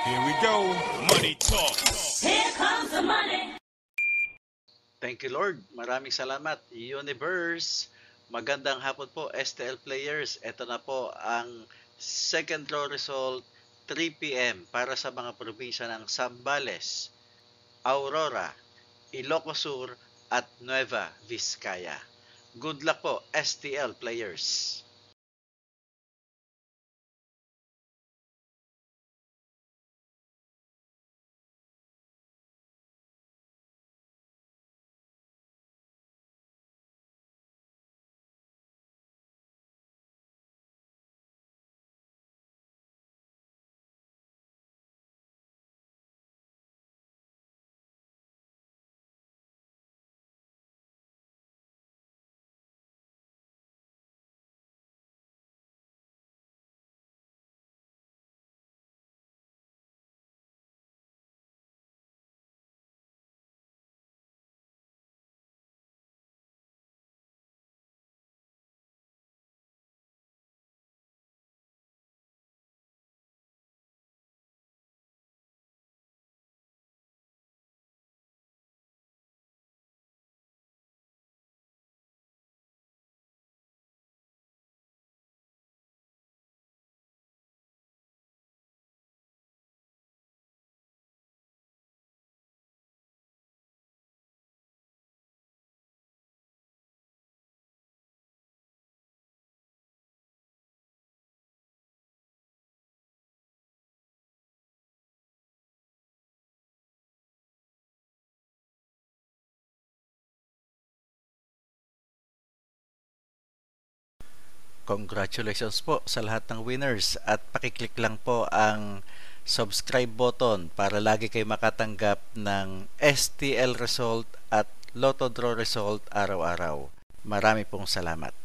Here we go. Money talk. Here comes the money. Thank you Lord. Maraming salamat. Universe. Magandang hapon po STL players. Ito na po ang second draw result 3 p.m. para sa mga probinsya ng Zambales, Aurora, Ilocos Sur at Nueva Vizcaya. Good luck po STL players. Congratulations po sa lahat ng winners at pakiclick lang po ang subscribe button para lagi kayo makatanggap ng STL result at Lotto Draw result araw-araw. Marami pong salamat.